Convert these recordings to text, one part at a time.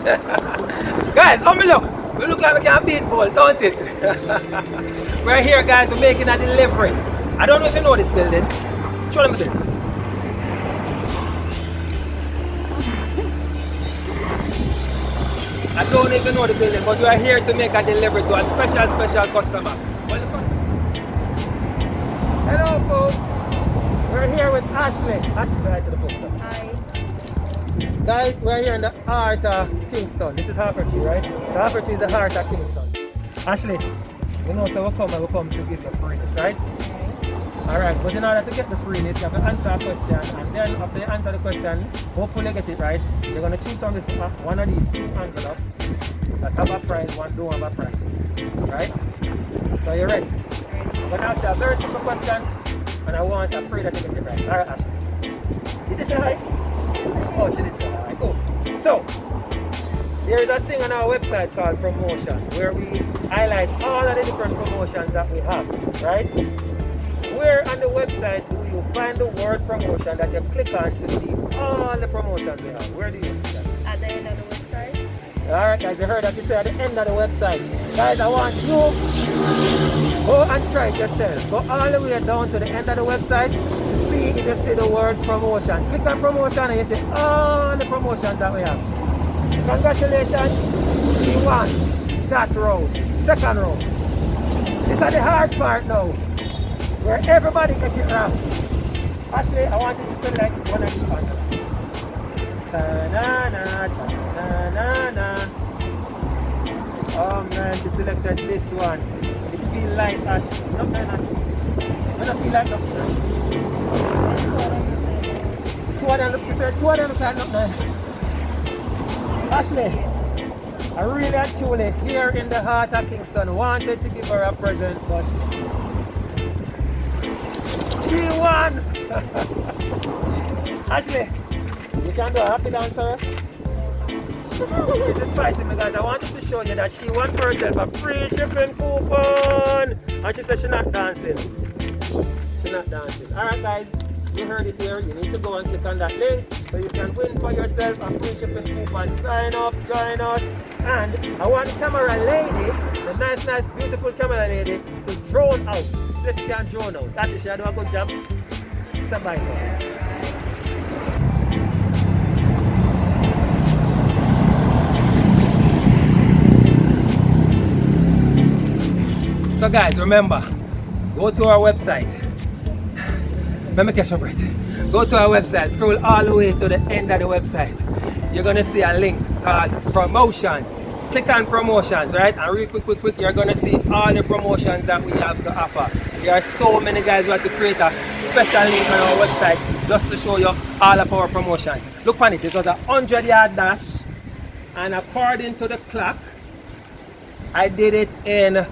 Guys, how me look? We look like we can beat ball, don't it? We're here, guys. We're making a delivery. I don't know if you know this building. Show them the building. I don't know if you know the building, but we are here to make a delivery to a special customer. Hello, folks. We're here with Ashley. Ashley, say hi to the folks. Hi. Guys, we're here in the heart of Kingston. This is Harpertree, right? The Harpertree is the heart of Kingston. Ashley, you know, so we come to give you freeness, right? Alright, but in order to get the freeness, you have to answer a question, and then after you answer the question, hopefully you get it right, you're going to choose from this one of these two envelopes that have a prize, one don't have a prize. Right? So you're ready? I'm going to ask you a very simple question, and I want to pray that you get it right. Alright, Ashley. Did you say hi? Oh, she did say hi. Cool. So, there is a thing on our website called promotion, where we highlight all of the different promotions that we have, right? Where on the website do you find the word promotion that you click on to see all the promotions we have? Where do you see that? At the end of the website. Alright guys, you heard that you say at the end of the website. Guys, I want you to go and try it yourself. Go all the way down to the end of the website to see if you see the word promotion. Click on promotion and you see all the promotions that we have. Congratulations, she won that round, second round. This is the hard part now, where everybody gets it wrong. Ashley, I want you to select one of these ones. Ta-na-na, ta-na-na. Oh man, she selected this one. It feels like Ashley. No, man, I don't feel like nothing. Two of them look, she said, two of them look like nothing. Ashley, I really and truly, here in the heart of Kingston, wanted to give her a present, but she won! Ashley, you can do a happy dance, sir? This is fighting me, guys. I wanted to show you that she won for herself a free shipping coupon! And she said she's not dancing. She's not dancing. Alright, guys, you heard it here. You need to go and click on that link so you can win for yourself a free shipping coupon. Sign up, join us, and I want the camera lady, the nice, beautiful camera lady, to drone out. Let you can drone out. That's it, she do a good job. Stand by for it. So guys, remember, go to our website. Let me catch my breath. Go to our website, scroll all the way to the end of the website. You're gonna see a link called promotions. Click on promotions, right? And real quick, you're gonna see all the promotions that we have to offer. There are so many guys who have to create a special link on our website just to show you all of our promotions. Look on it, it was a 100-yard dash, and according to the clock, I did it in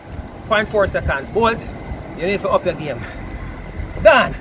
0.4 seconds. Bolt, you need to up your game. Done.